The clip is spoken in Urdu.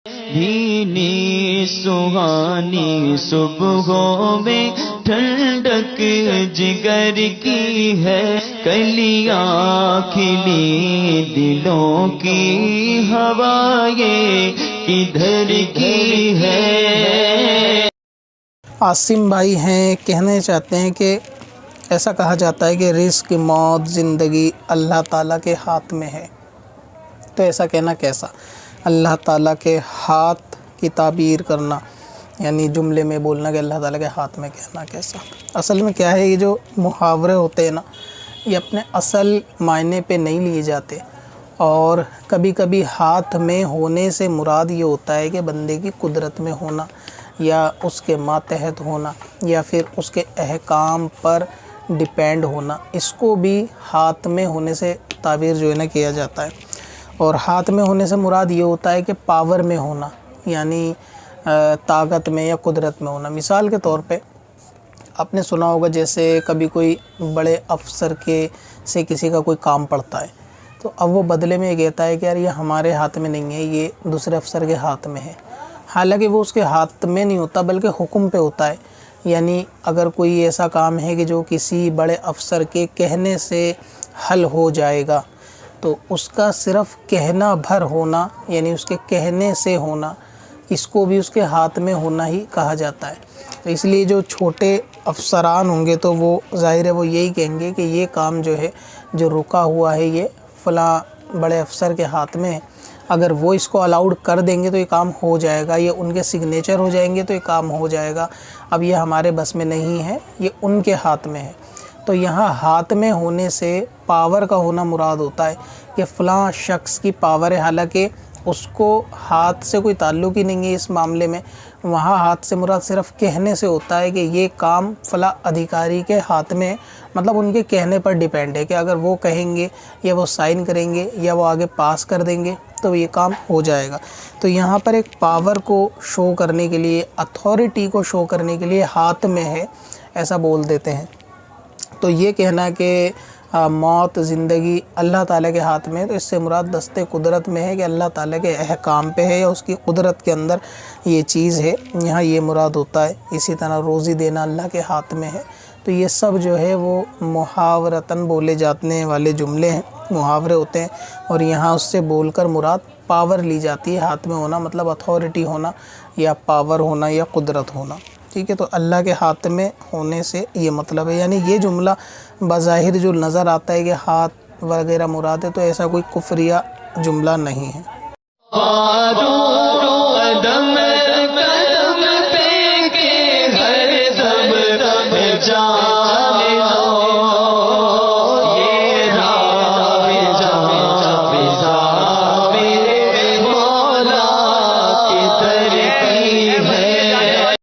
بھینی سہانی صبحوں میں ٹھنڈک جگر کی ہے، کلیاں کھلی دلوں کی ہوائیں کدھر کی ہے۔ عاصم بھائی ہیں، کہنے چاہتے ہیں کہ ایسا کہا جاتا ہے کہ رزق، موت، زندگی اللہ تعالیٰ کے ہاتھ میں ہے، تو ایسا کہنا کیسا؟ اللہ تعالیٰ کے ہاتھ کی تعبیر کرنا یعنی جملے میں بولنا کہ اللہ تعالیٰ کے ہاتھ میں، کہنا کیسا؟ اصل میں کیا ہے، یہ جو محاورے ہوتے ہیں نا، یہ اپنے اصل معنی پہ نہیں لیے جاتے، اور کبھی کبھی ہاتھ میں ہونے سے مراد یہ ہوتا ہے کہ بندے کی قدرت میں ہونا، یا اس کے ماتحت ہونا، یا پھر اس کے احکام پر ڈیپینڈ ہونا، اس کو بھی ہاتھ میں ہونے سے تعبیر جو ہے نا کیا جاتا ہے۔ اور ہاتھ میں ہونے سے مراد یہ ہوتا ہے کہ پاور میں ہونا، یعنی طاقت میں یا قدرت میں ہونا۔ مثال کے طور پہ آپ نے سنا ہوگا، جیسے کبھی کوئی بڑے افسر سے کسی کا کوئی کام پڑتا ہے، تو اب وہ بدلے میں یہ کہتا ہے کہ یار یہ ہمارے ہاتھ میں نہیں ہے، یہ دوسرے افسر کے ہاتھ میں ہے، حالانکہ وہ اس کے ہاتھ میں نہیں ہوتا بلکہ حکم پہ ہوتا ہے۔ یعنی اگر کوئی ایسا کام ہے کہ جو کسی بڑے افسر کے کہنے سے حل ہو جائے گا، تو اس کا صرف کہنا بھر ہونا، یعنی اس کے کہنے سے ہونا، اس کو بھی اس کے ہاتھ میں ہونا ہی کہا جاتا ہے۔ تو اس لیے جو چھوٹے افسران ہوں گے تو وہ ظاہر ہے وہ یہی کہیں گے کہ یہ کام جو ہے، جو رکا ہوا ہے، یہ فلاں بڑے افسر کے ہاتھ میں ہے، اگر وہ اس کو الاؤڈ کر دیں گے تو یہ کام ہو جائے گا، یہ ان کے سگنیچر ہو جائیں گے تو یہ کام ہو جائے گا، اب یہ ہمارے بس میں نہیں ہے، یہ ان کے ہاتھ میں ہے۔ تو یہاں ہاتھ میں ہونے سے پاور کا ہونا مراد ہوتا ہے کہ فلاں شخص کی پاور ہے، حالانکہ اس کو ہاتھ سے کوئی تعلق ہی نہیں ہے اس معاملے میں۔ وہاں ہاتھ سے مراد صرف کہنے سے ہوتا ہے کہ یہ کام فلاں ادھیکاری کے ہاتھ میں ہے، مطلب ان کے کہنے پر ڈیپینڈ ہے کہ اگر وہ کہیں گے یا وہ سائن کریں گے یا وہ آگے پاس کر دیں گے تو یہ کام ہو جائے گا۔ تو یہاں پر ایک پاور کو شو کرنے کے لیے، اتھارٹی کو شو کرنے کے لیے ہاتھ میں ہے ایسا بول دیتے ہیں۔ تو یہ کہنا کہ موت، زندگی اللہ تعالیٰ کے ہاتھ میں ہے، تو اس سے مراد دستے قدرت میں ہے کہ اللہ تعالیٰ کے احکام پہ ہے یا اس کی قدرت کے اندر یہ چیز ہے، یہاں یہ مراد ہوتا ہے۔ اسی طرح روزی دینا اللہ کے ہاتھ میں ہے۔ تو یہ سب جو ہے وہ محاورتاً بولے جانے والے جملے ہیں، محاورے ہوتے ہیں، اور یہاں اس سے بول کر مراد پاور لی جاتی ہے۔ ہاتھ میں ہونا مطلب اتھارٹی ہونا یا پاور ہونا یا قدرت ہونا، ٹھیک ہے۔ تو اللہ کے ہاتھ میں ہونے سے یہ مطلب ہے، یعنی یہ جملہ بظاہر جو نظر آتا ہے کہ ہاتھ وغیرہ مراد ہے، تو ایسا کوئی کفریہ جملہ نہیں ہے۔ قدم پہ کہ ہر دم جان